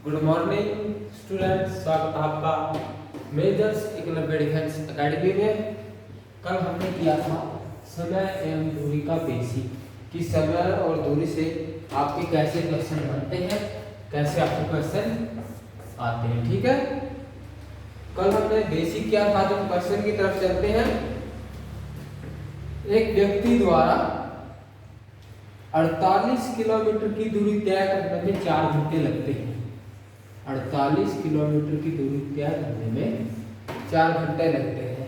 Good morning students, स्वागत है आपका मेजर्स एकलव्य डिफेंस एकेडमी में। कल हमने किया था समय एवं दूरी का बेसिक, कि समय और दूरी से आपके कैसे क्वेश्चन बनते हैं, कैसे आपको क्वेश्चन आते हैं। ठीक है, कल हमने बेसिक किया था। जब क्वेश्चन की तरफ चलते हैं, एक व्यक्ति द्वारा 48 किलोमीटर की दूरी तय करने में 4 घंटे लगते हैं। 48 किलोमीटर की दूरी तय करने में 4 घंटे लगते हैं।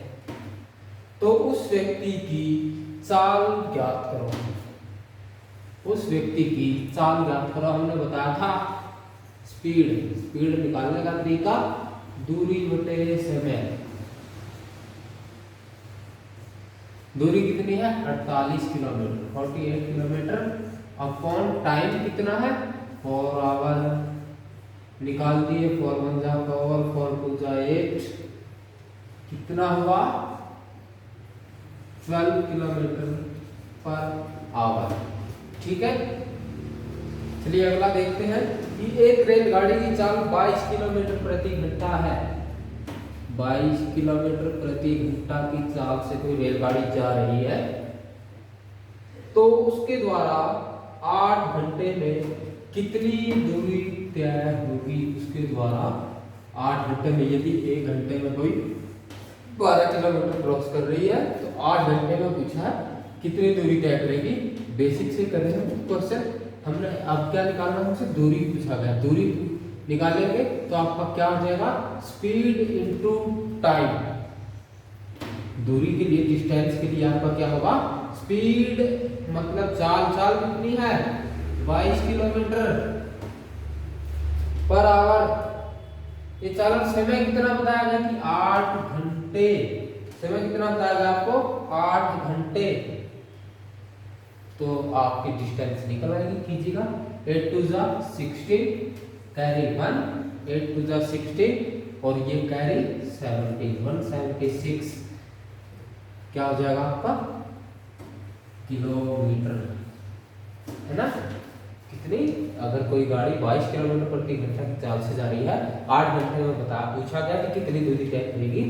तो उस व्यक्ति की चाल ज्ञात करो। उस व्यक्ति की चाल ज्ञात करो। हमने बताया था स्पीड निकालने का तरीका दूरी बटे समय। दूरी कितनी है? 48 किलोमीटर, 48 किलोमीटर अपॉन टाइम कितना है? 4 आवर। निकाल दिए, 4 1 जा 4, 4 2 जा 8, कितना हुआ? 12 किलोमीटर पर आवर। ठीक है, चलिए अगला देखते हैं कि एक रेलगाड़ी की चाल 22 किलोमीटर प्रति घंटा है। 22 किलोमीटर प्रति घंटा की चाल से कोई रेलगाड़ी जा रही है, तो उसके द्वारा 8 घंटे में कितनी दूरी तय होगी? उसके द्वारा 8 घंटे में, यदि 1 घंटे में कोई 12 किलोमीटर क्रॉस कर रही है, तो 8 घंटे में पूछा है कितनी दूरी तय करेगी। बेसिक से करेंगे क्वेश्चन। हमने अब क्या निकालना है? हमसे दूरी पूछा गया। दूरी निकालेंगे तो आपका क्या हो जाएगा? Speed into time. दूरी के लिए, डिस्टेंस के लिए आपका क्या होगा? स्पीड मतलब चाल कितनी है? 22 किलोमीटर पर आवर। ये चालन समय कितना बताया गया कि 8 घंटे। समय कितना बताया गया आपको? 8 घंटे। तो आपकी डिस्टेंस निकल आएगी। कीजिएगा 8 2 जा 16, कैरी 1, 8 2 जा 16 और ये कैरी 17, 176 क्या हो जाएगा आपका? किलोमीटर, है ना? कितनी? अगर कोई गाड़ी 22 किलोमीटर प्रति घंटा की चाल से जा रही है, 8 घंटे में पूछा गया कि कितनी दूरी तय करेगी,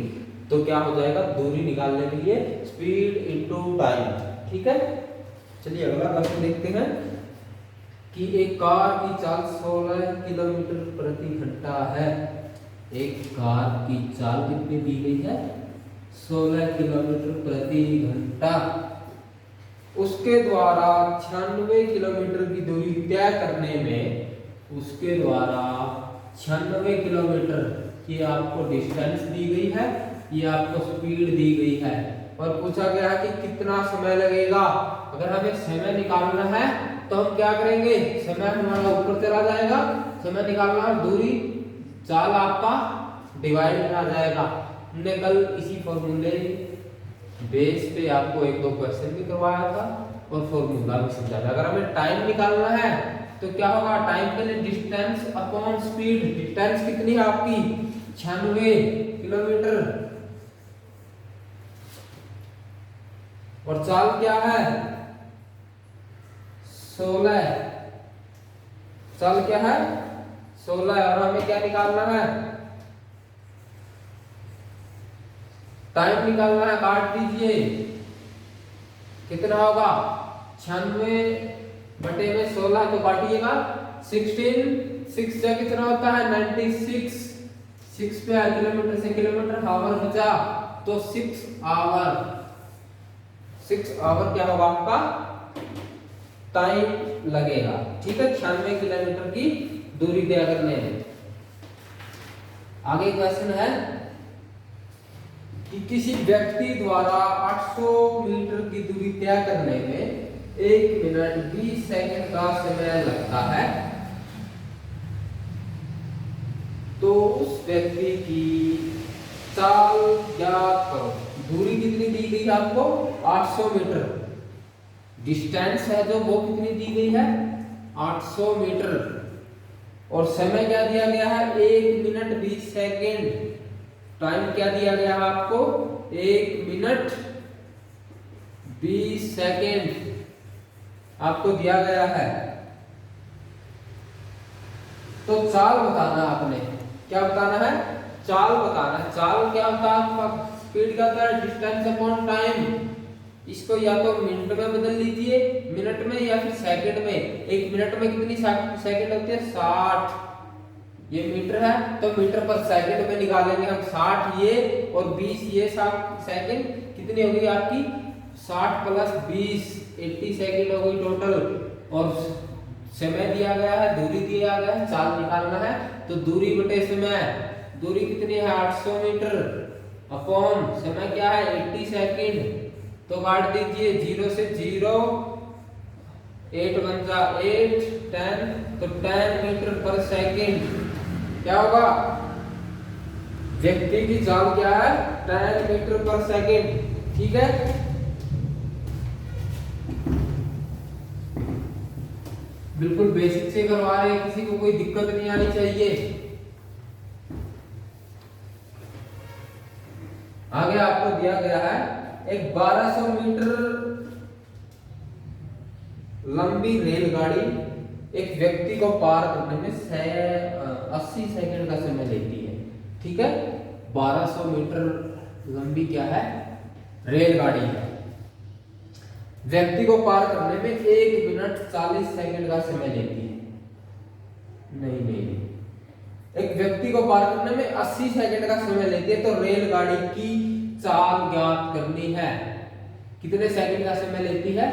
तो क्या हो जाएगा? दूरी निकालने के लिए स्पीड इनटू टाइम। ठीक है, चलिए अगला क्वेश्चन देखते हैं कि एक कार की चाल 16 किलोमीटर प्रति घंटा है। एक कार की चाल कितनी दी गई है? 16 किलोमीटर प्रति घंटा। उसके द्वारा 96 किलोमीटर की दूरी तय करने में, उसके द्वारा 96 किलोमीटर की आपको डिस्टेंस दी गई है, ये आपको स्पीड दी गई है और पूछा गया है कि कितना समय लगेगा। अगर हमें समय निकालना है तो हम क्या करेंगे? समय हमारा ऊपर चला जाएगा, समय निकालना है, दूरी चाल आपका डिवाइड में आ जाएगा। हमने कल इसी फॉर्मूले बेस पे आपको 1-2 क्वेश्चन भी करवाया था और फॉर्मूला भी समझाया था। अगर हमें टाइम निकालना है तो क्या होगा? टाइम के लिए डिस्टेंस अपॉन स्पीड। डिस्टेंस कितनी है आपकी? 96 किलोमीटर और चाल क्या है? 16। चाल क्या है? 16 और हमें क्या निकालना है? टाइम निकालना है। काट दीजिए, कितना होगा? 96 बटे में 16 तो काटिएगा 16, 6 से कितना होता है? 96। 6 पे किलोमीटर से किलोमीटर आवर बचा, तो 6 आवर। 6 आवर क्या होगा आपका? टाइम लगेगा। ठीक है, 96 किलोमीटर की दूरी तय करने में। आगे क्वेश्चन है कि किसी व्यक्ति द्वारा 800 मीटर की दूरी तय करने में 1 मिनट 20 सेकंड का समय लगता है, तो उस व्यक्ति की चाल ज्ञात करो। दूरी कितनी दी गई है आपको? 800 मीटर। डिस्टेंस है जो वो कितनी दी गई है? 800 मीटर और समय क्या दिया गया है? 1 मिनट 20 सेकंड। टाइम क्या दिया गया है आपको? 1 मिनट 20 सेकंड आपको दिया गया है। तो चाल बताना है आपने, क्या बताना है, चाल बताना है। चाल क्या होता है आपका, स्पीड क्या होता है, डिस्टेंस अपॉन टाइम। इसको या तो मिनट में बदल लीजिए, मिनट में, या फिर सेकंड में। एक मिनट में कितनी सेकंड होती है, 60। ये मीटर है तो मीटर पर सेकंड में निकालेंगे हम 60 ये और 20 ये सेकंड, कितनी होगी आपकी 60 प्लस 20 80 सेकंड हो गई टोटल। और समय दिया गया है, दूरी दिया गया है, चाल निकालना है। तो दूरी बटे समय, दूरी कितनी है 800 मीटर अपॉन समय क्या है 80 सेकंड। तो काट दीजिए 0 से 0, 8 1 जा 8 10, तो 10 मीटर पर सेकंड क्या होगा, व्यक्ति की चाल क्या है 10 मीटर पर सेकंड। ठीक है, बिल्कुल बेसिक से करवा रहे हैं, किसी को कोई दिक्कत नहीं आनी चाहिए। आगे आपको दिया गया है एक 1200 मीटर लंबी रेलगाड़ी एक व्यक्ति को पार करने में 80 सेकंड का समय लेती है। ठीक है, 1200 मीटर लंबी क्या है, रेलगाड़ी है, व्यक्ति को पार करने में 1 मिनट 40 सेकंड का समय लेती है। नहीं, एक व्यक्ति को पार करने में 80 सेकंड का समय लेती है। तो रेलगाड़ी की चाल ज्ञात करनी है। कितने सेकंड का समय लेती है,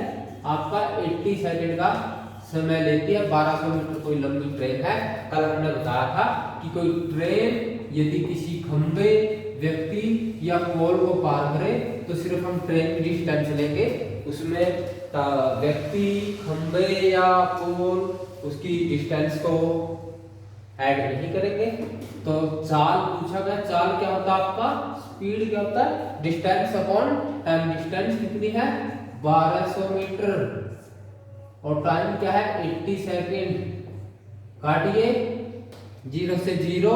आपका 80 सेकंड का समय लेती है। 1200 मीटर कोई लंबी ट्रेन है। कल हमने बताया था कि कोई ट्रेन यदि किसी खंबे, व्यक्ति या पोल को पार करे तो सिर्फ हम ट्रेन की डिस्टेंस लेंगे, उसमें व्यक्ति, खंबे या पोल उसकी डिस्टेंस को ऐड नहीं करेंगे। तो चाल पूछा गया, चाल क्या होता है आपका, स्पीड क्या होता है, डिस्टेंस अपॉन टाइम। डिस्टेंस कितनी है 1200 मीटर और टाइम क्या है 80 सेकंड। काटिए 0 से 0,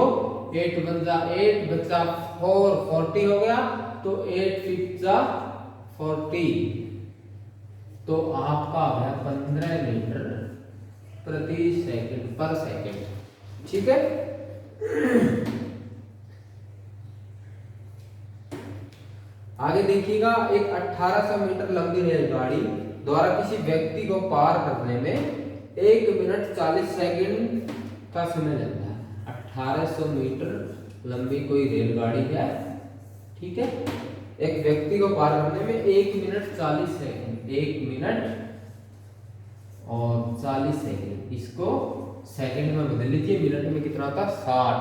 8 1 जा 8 बचा 4 40 हो गया। तो 8 5 जा 40, तो आपका आ गया 15 मीटर प्रति सेकंड पर सेकंड। ठीक है, आगे देखिएगा, एक 1800 मीटर लंबी रेलगाड़ी द्वारा किसी व्यक्ति को पार करने में 1 मिनट 40 सेकंड का समय लगता है। 1800 मीटर लंबी कोई रेलगाड़ी है, ठीक है, एक व्यक्ति को पार करने में 1 मिनट 40 सेकंड, 1 मिनट और 40 सेकंड, इसको सेकंड में बदल लीजिए। मिनट में कितना होता है 60,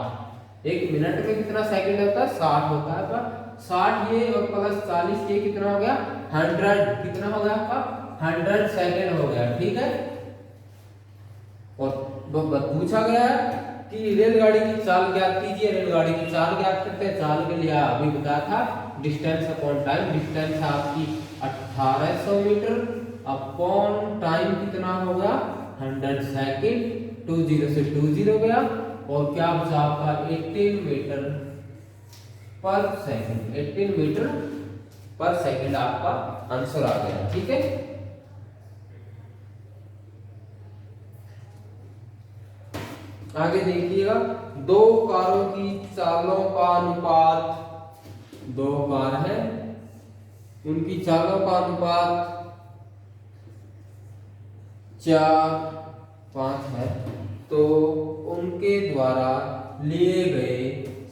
1 मिनट में कितना सेकंड होता है 60 होता है। पर 60 ये और प्लस 40 ये कितना हो गया 100, कितना हो गया आपका 100 सेकंड हो गया। ठीक है, और पूछा गया है कि रेलगाड़ी की चाल ज्ञात कीजिए। रेलगाड़ी की चाल ज्ञात करते हैं, चाल के लिए अभी बताया था डिस्टेंस अपॉन टाइम। डिस्टेंस है आपकी 1800 मीटर अपॉन टाइम कितना होगा 100 सेकंड। 20 से 20 गया और क्या बचा आपका 18 मीटर पर सेकंड। 18 मीटर पर सेकंड आपका आंसर आ गया। ठीक है, आगे देखिएगा, 2 कारों की चालों का अनुपात, 2 कार है उनकी चालों का अनुपात 4:5 है, तो उनके द्वारा लिए गए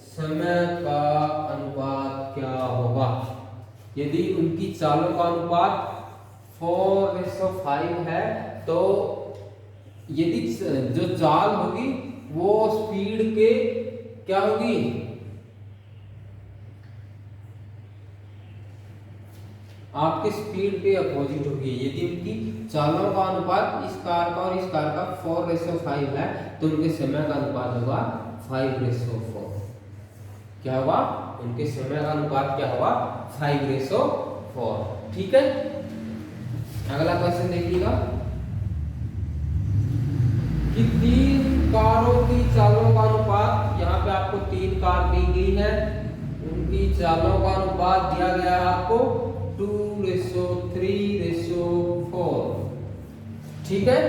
समय का अनुपात क्या होगा। यदि उनकी चालों का अनुपात 4:5 है तो यदि जो चाल होगी वो स्पीड के क्या होगी, आपके स्पीड के अपोजिट होगी। यदि उनकी चालों का अनुपात इस कार का और इस कार का 4:5 है तो उनके समय का अनुपात होगा 5:4। क्या होगा, उनके समय का अनुपात क्या होगा 5:4। ठीक है, अगला क्वेश्चन देखिएगा कि 3 कारों की चालों का अनुपात, यहाँ पे आपको 3 कार दी गई है, उनकी चालों का अनुपात दिया गया है आपको 2:3:4। ठीक है,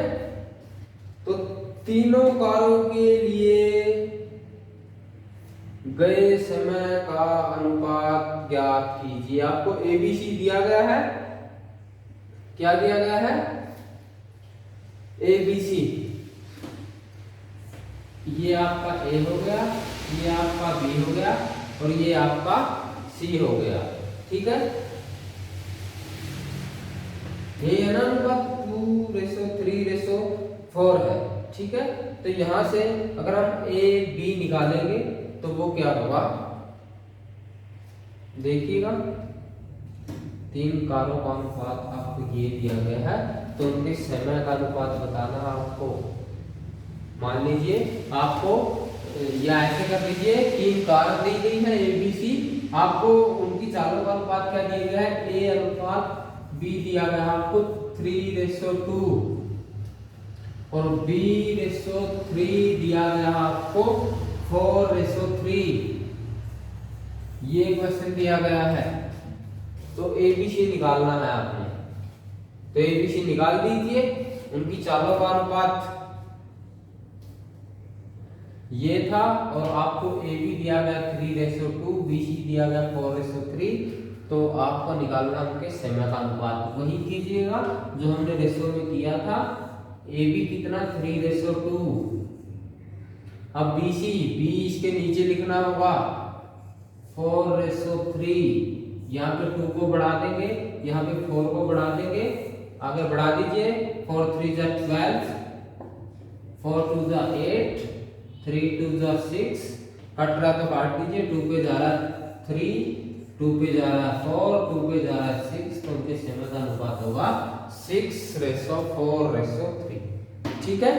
तो तीनों कारों के लिए गए समय का अनुपात ज्ञात कीजिए। आपको एबीसी दिया गया है, क्या दिया गया है, एबीसी। ये आपका ए हो गया, ये आपका बी हो गया और ये आपका सी हो गया। ठीक है, ये है ना अनुपात 2:3:4 है। ठीक है, तो यहां से अगर हम ए बी निकालेंगे तो वो क्या होगा, देखिएगा 3 कारों का अनुपात आपको ये दिया गया है, तो उनके समय का अनुपात बताना आपको। मान लीजिए आपको या ऐसे कर लीजिए, 3 कार दी गई है ए बी सी, आपको उनकी चालों का अनुपात क्या दिया गया है, ए अनुपात बी दिया गया है आपको 3:2 और b/3 दिया गया आपको 4:3। ये क्वेश्चन दिया गया है, तो एबीसी निकालना है आपने। तो एबीसी निकाल दीजिए, उनकी चालों का अनुपात ये था और आपको ए बी दिया गया 3:2, बी सी दिया गया 4:3, तो आपको निकालना उनके समय का अनुपात। वही कीजिएगा जो हमने रेशो में किया था, ए बी कितना 3:2। अब बी सी, बी इसके नीचे लिखना होगा 4:3, यहाँ पे 2 को बढ़ा देंगे, यहाँ पे 4 को बढ़ा देंगे, आगे बढ़ा दीजिए, 4 3 12, 4 2 8, 3 2 6, कट रहा तो काट दीजिए, 2 पे जा रहा 3, 2 पे जा रहा 4, 2 पे जा रहा 6, तो उनके समय का अनुपात होगा 6:4:3। ठीक है,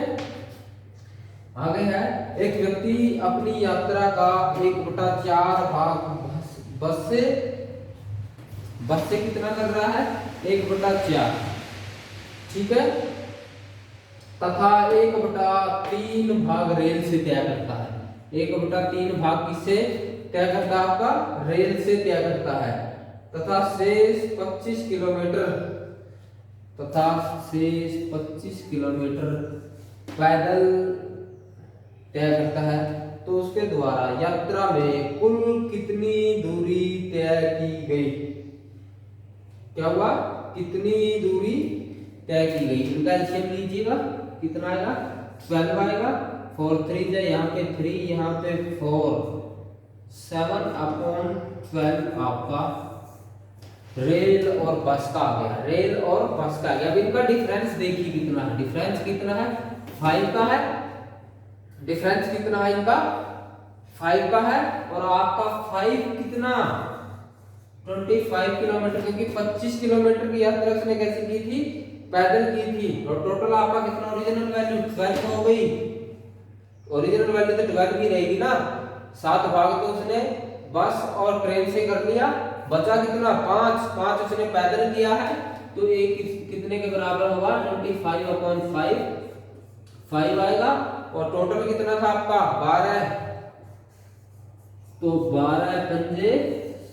आगे है, एक व्यक्ति अपनी यात्रा का 1/4 भाग बस से कितना कर रहा है, 1/4। ठीक है, तथा 1/3 भाग रेल से तय करता है। 1/3 भाग किससे तय करता है, आपका रेल से तय करता है। तथा शेष 25 किलोमीटर पैदल तय करता है, तो उसके द्वारा यात्रा में कुल कितनी दूरी तय की गई। क्या हुआ, कितनी दूरी तय की गई। इनका एलसीएम लीजिएगा, कितना आएगा, 12 आएगा, 4 3 जाए, यहाँ पे 3, यहाँ पे 4, 7/12 आपका रेल और बस का आ गया। रेल और बस का आ गया। अब इनका डिफरेंस देखिए कितना है, डिफरेंस कितना है, 5 का है। डिफरेंस कितना है इनका, 5 का है, और आपका 5 कितना 25 किलोमीटर, क्योंकि 25 किलोमीटर की यात्रा उसने कैसे की थी, पैदल की थी। और टोटल आपका कितना ओरिजिनल वैल्यू 12 हो गई। ओरिजिनल वैल्यू तो 12 ही रहेगी ना, 7 भाग तो उसने बस और ट्रेन से कर लिया, बचा कितना 5 उसने पैदल किया है, तो एक कितने के बराबर होगा, 25/5 5 आएगा। और टोटल कितना था आपका 12, तो 12 पंजे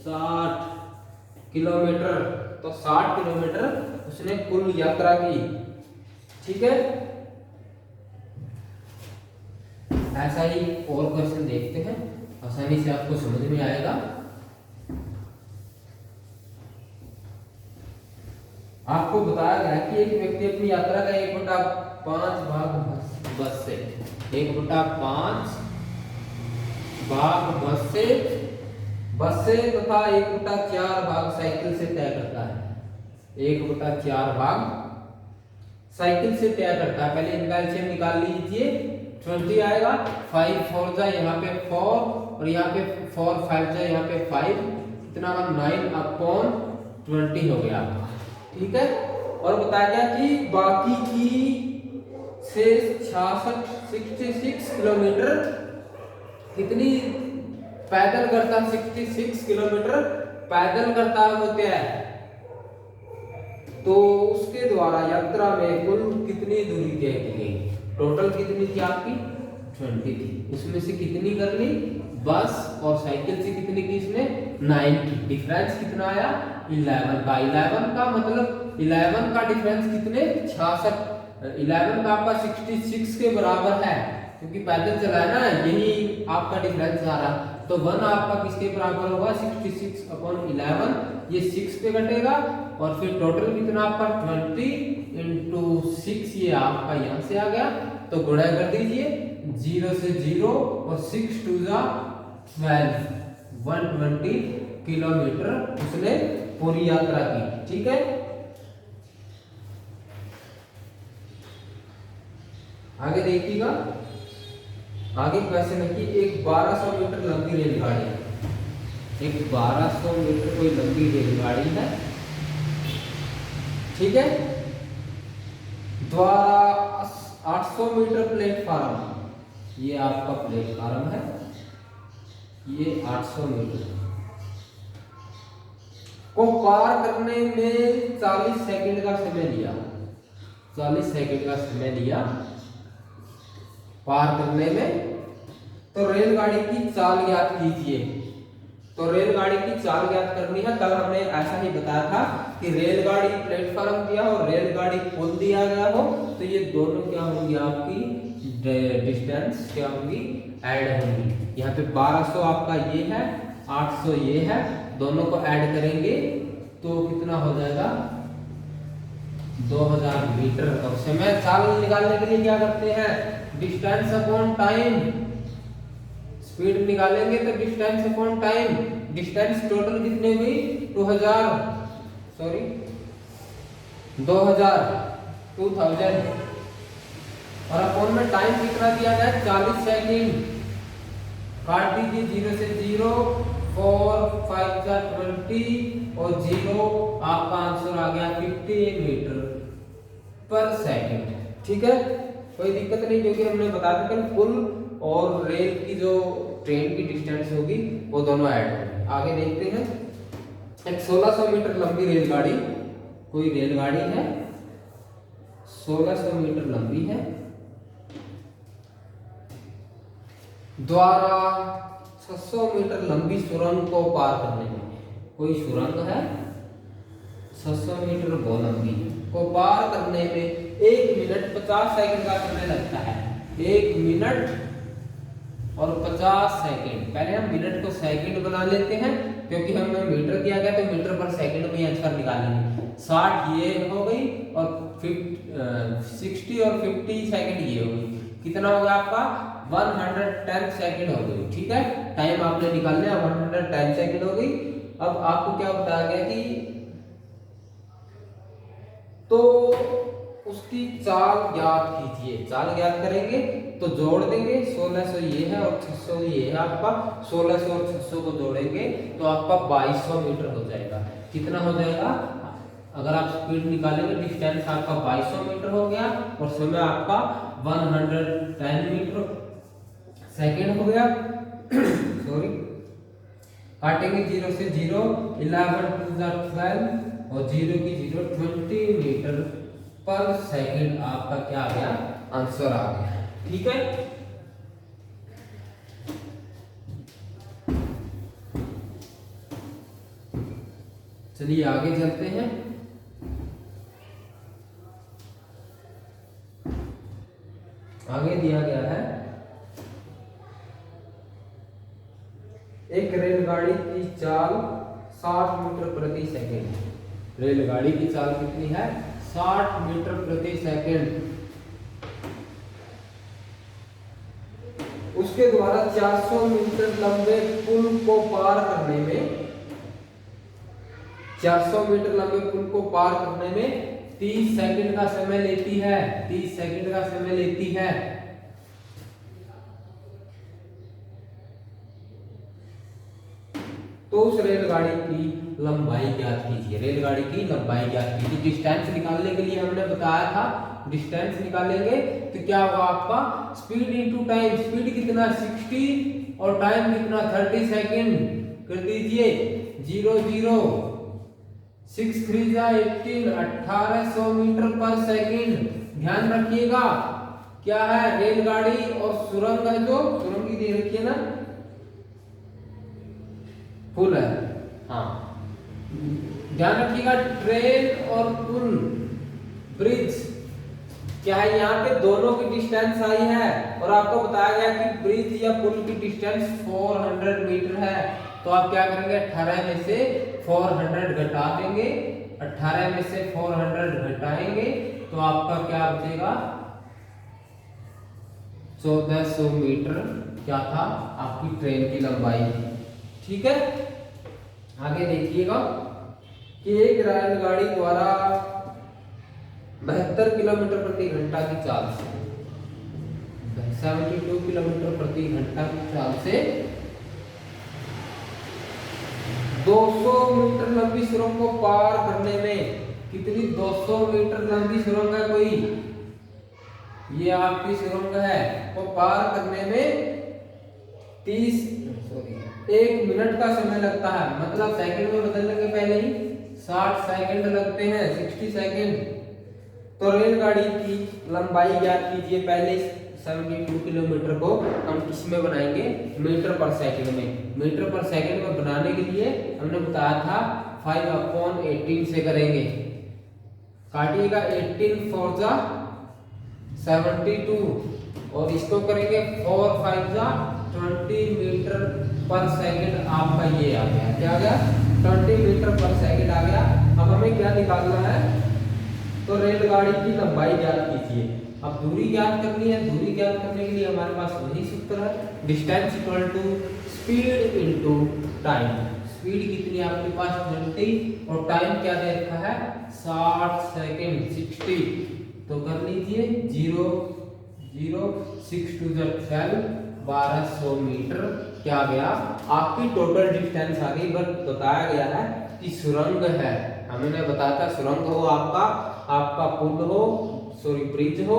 60 किलोमीटर, तो 60 किलोमीटर उसने कुल यात्रा की। ठीक है, ऐसा ही और क्वेश्चन देखते हैं, आसानी से आपको समझ में आएगा। आपको बताया गया है कि एक व्यक्ति अपनी यात्रा का 1/5 भाग बस से, 1/5 भाग बस से तथा 1/4 भाग साइकिल से तय करता है। 1/4 भाग साइकिल से तय करता है। पहले इनका एलसीएम निकाल लीजिए, 20 आएगा, 5 4 जाए, यहाँ पे 4 और यहाँ पे 4 5 जाए, यहाँ पे 5, कितना का 9/20 हो गया आपका। ठीक है, और बताया गया कि बाकी की शेष 66 किलोमीटर कितनी पैदल करता, 66 किलोमीटर पैदल करता है वो क्या है, तो उसके द्वारा यात्रा में कुल कितनी दूरी तय की गई। टोटल कितनी थी आपकी 20 थी, उसमें से कितनी कर ली बस और साइकिल से कितनी की इसने 9 की। डिफरेंस कितना आया 11 का। 11 का मतलब 11 का डिफरेंस कितने 66 11 का आपका 66 के बराबर है, क्योंकि पैदल चला है ना, यही आपका डिफरेंस आ रहा। तो 1 आपका किसके बराबर होगा, 66 अपॉन 11, ये 6 पे कटेगा और फिर टोटल कितना आपका 20 इंटू 6, ये आपका यहाँ से आ गया। तो गुणा कर दीजिए 0 से 0 और 6 2 जा 12, 120 किलोमीटर उसने पूरी यात्रा की। ठीक है, आगे देखिएगा। आगे क्वेश्चन है कि एक 1200 मीटर लंबी रेलगाड़ी, एक 1200 मीटर कोई लंबी रेलगाड़ी है, ठीक है, द्वारा 800 मीटर प्लेटफार्म, ये आपका प्लेटफार्म है, ये 800 मीटर को पार करने में 40 सेकंड का समय लिया, 40 सेकंड का समय लिया पार करने में। तो रेलगाड़ी की चाल ज्ञात कीजिए। तो रेलगाड़ी की चाल ज्ञात करनी है। कल हमने ऐसा ही बताया था कि रेलगाड़ी प्लेटफार्म दिया हो, रेलगाड़ी पुल दिया गया हो, तो ये दोनों क्या होंगी, आपकी डिस्टेंस क्या होंगी, ऐड होंगी। यहाँ पे 1200 आपका ये है, 800 ये है, दोनों को ऐड करेंगे तो कितना हो जाएगा, 2000 मीटर। और समय चाल निकालने के लिए क्या करते हैं, डिस्टेंस अपॉन टाइम, स्पीड निकालेंगे तो distance upon time. Distance total कितनी हुई, 2000 और अपॉन में टाइम कितना दिया गया, 40 सेकंड। काट दीजिए 0 से 0, 4 5 जा 20 और 0, आपका आंसर आ गया 50 मीटर पर सेकंड। ठीक है, कोई दिक्कत नहीं, क्योंकि हमने बता दिया कल पुल और रेल की जो ट्रेन की डिस्टेंस होगी वो दोनों ऐड होंगे। आगे देखते हैं, एक 1600 मीटर लंबी रेलगाड़ी, कोई रेलगाड़ी है 1600 मीटर लंबी है, द्वारा 600 मीटर लंबी सुरंग को पार करने में, कोई सुरंग है 600 मीटर वो लंबी को पार करने में 1 मिनट 50 सेकंड का समय लगता है। 1 मिनट और 50 सेकंड। पहले हम मिनट को सेकंड बना लेते हैं, क्योंकि हमें मीटर दिया गया तो मीटर पर सेकंड में आंसर निकालेंगे। 60 ये हो गई और 60 और 50 सेकंड ये हो गई, कितना हो गया आपका 110 सेकंड हो गई। ठीक है, टाइम आपने निकाल लिया, 110 सेकंड हो गई। अब आपको क्या बताया गया कि तो उसकी चाल ज्ञात कीजिए। चाल ज्ञात करेंगे तो जोड़ देंगे, 1600 ये है और 600 ये है आपका, 1600 और 600 को जोड़ेंगे तो आपका 2200 मीटर हो जाएगा। कितना हो जाएगा, अगर आप स्पीड निकालेंगे, डिस्टेंस आपका 2200 मीटर हो गया और समय आपका 110 मीटर सेकेंड हो गया। सॉरी, काटेंगे 0 से 0, 11 2 12 और 0 की 0, 20 मीटर पर सेकंड आपका क्या आ गया, आंसर आ गया। ठीक है, चलिए आगे चलते हैं। आगे दिया गया है, एक रेलगाड़ी की चाल 60 मीटर प्रति सेकंड। रेलगाड़ी की चाल कितनी है, 60 मीटर प्रति सेकंड। उसके द्वारा 400 मीटर लंबे पुल को पार करने में, 400 मीटर लंबे पुल को पार करने में 30 सेकंड का समय लेती है। 30 सेकंड का समय लेती है। तो उस रेलगाड़ी की लंबाई ज्ञात कीजिए। रेलगाड़ी की लंबाई ज्ञात कीजिए। डिस्टेंस निकालने के लिए हमने बताया था, डिस्टेंस निकालेंगे तो क्या होगा आपका, स्पीड इनटू टाइम। स्पीड कितना 60 और टाइम कितना 30 सेकंड। कर दीजिए 0 0 6 3 जा 18, 1800 मीटर पर सेकंड। ध्यान रखिएगा क्या है, रेलगाड़ी और सुरंग है, जो सुरंग की दे रखी है ना, पुल है। हाँ, ध्यान रखिएगा, ट्रेन और पुल, ब्रिज, क्या है, यहाँ पे दोनों की डिस्टेंस आई है और आपको बताया गया कि ब्रिज या पुल की डिस्टेंस 400 मीटर है। तो आप क्या करेंगे, 18 में से 400 घटा देंगे, 18 में से 400 घटाएंगे तो आपका क्या बचेगा, 1400 मीटर क्या था आपकी ट्रेन की लंबाई। ठीक है, आगे देखिएगा कि एक रेलगाड़ी द्वारा 72 किलोमीटर प्रति घंटा की चाल से 72 किलोमीटर प्रति घंटा की चाल से 200 मीटर लंबी सुरंग को पार करने में कितनी, 200 मीटर लंबी सुरंग है कोई, ये आपकी सुरंग है, वो पार करने में 1 मिनट का समय लगता है। मतलब सेकंड में बदलने के पहले ही 60 सेकंड लगते हैं, 60 सेकंड। तो रेलगाड़ी की लंबाई ज्ञात कीजिए। पहले 72 किलोमीटर को हम किस में बनाएंगे, मीटर पर सेकंड में। मीटर पर सेकंड में बनाने के लिए हमने बताया था 5/18 से करेंगे। काटिएगा, 18 4 जा 72 और इसको करेंगे 4 5 जा 20 मीटर पर सेकंड। आपका ये आ गया, क्या आ गया, 20 मीटर पर सेकंड आ गया। अब हमें क्या निकालना है, तो रेलगाड़ी की लंबाई ज्ञात कीजिए। अब दूरी ज्ञात करनी है, दूरी ज्ञात करने के लिए हमारे पास वही सूत्र है, distance equal to speed into time. Speed कितनी है आपके पास 20 और टाइम क्या दे रखा है 60 सेकंड 60। तो कर लीजिए 0 0 6 2 12 1200 मीटर क्या गया आपकी टोटल डिस्टेंस आ गई। बट बताया गया है कि सुरंग है, हमने बताया था सुरंग हो आपका पुल हो, सॉरी ब्रिज हो,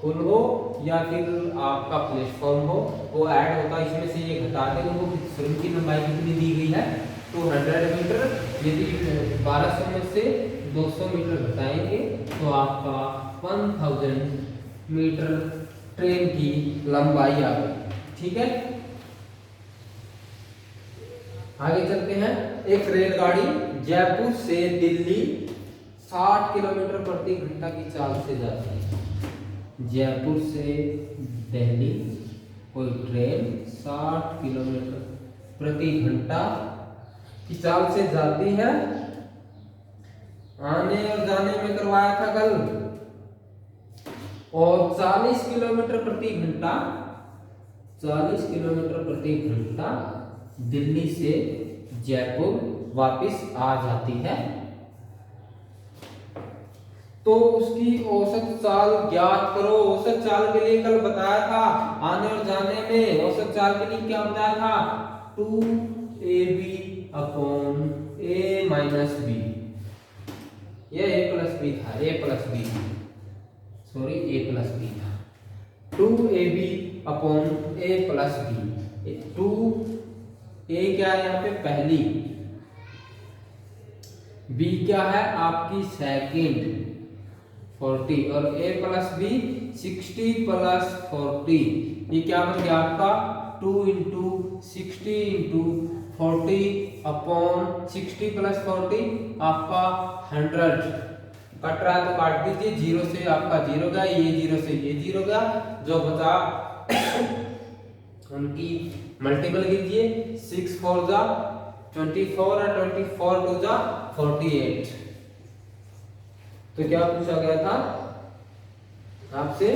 पुल हो या फिर आपका प्लेटफॉर्म हो, वो ऐड होता है इसमें से ये घटा देंगे वो सुरंग की लंबाई कितनी दी गई है 200 मीटर। यदि 1200 में से 200 मीटर घटाएंगे तो आपका 1000 मीटर ट्रेन की लंबाई आ गई। ठीक है, आगे चलते हैं। एक रेलगाड़ी जयपुर से दिल्ली 60 किलोमीटर प्रति घंटा की चाल से जाती है। जयपुर से दिल्ली कोई ट्रेन 60 किलोमीटर प्रति घंटा की चाल से जाती है। आने और जाने में करवाया था कल। और 40 किलोमीटर प्रति घंटा 40 किलोमीटर प्रति घंटा दिल्ली से जयपुर वापस आ जाती है। तो उसकी औसत चाल ज्ञात करो। औसत चाल के लिए कल बताया था, आने और जाने में औसत चाल के लिए क्या बताया था 2ab upon a minus b। ये a प्लस b था, a plus b, sorry a plus b था। 2ab upon a plus b। 2a क्या है यहाँ पे पहली, b क्या है आपकी सेकंड 40 और a प्लस b 60 प्लस 40। ये क्या बन गया आपका 2 इंटू 60 इंटू 40 अपॉन 60 प्लस 40 आपका 100। कट रहा है तो काट दीजिए, 0 से आपका 0 गया, ये 0 से ये 0 गया, जो बचा उनकी मल्टीपल कीजिए। 6 4 जा 24 और 24 2 जा 48। तो क्या पूछा गया था आपसे,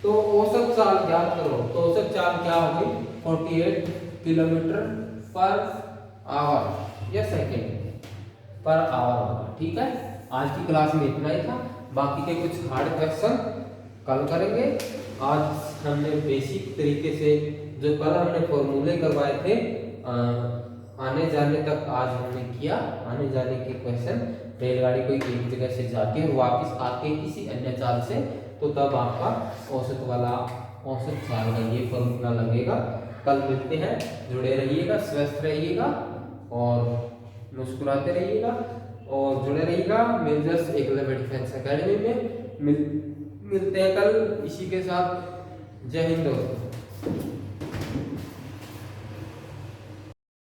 तो औसत चाल ज्ञात करो। तो औसत चाल क्या होगी 48 किलोमीटर पर आवर या सेकंड पर आवर होगा। ठीक है, आज की क्लास में इतना ही था, बाकी के कुछ हार्ड क्वेश्चन कल करेंगे। आज हमने बेसिक तरीके से जो कल हमने फॉर्मूले करवाए थे आने जाने तक आज हमने किया। आने जाने के क्वेश्चन, रेलगाड़ी कोई एक जगह से जाके और वापस आके किसी अन्य चाल से, तो तब आपका औसत चाल का ये फॉर्मूला लगेगा। कल मिलते हैं, जुड़े रहिएगा, स्वस्थ रहिएगा और मुस्कुराते रहिएगा और जुड़े रहिएगा मेजर्स एकलव्य डिफेंस एकेडमी में। मिलते हैं कल इसी के साथ। जय हिंद दोस्तों।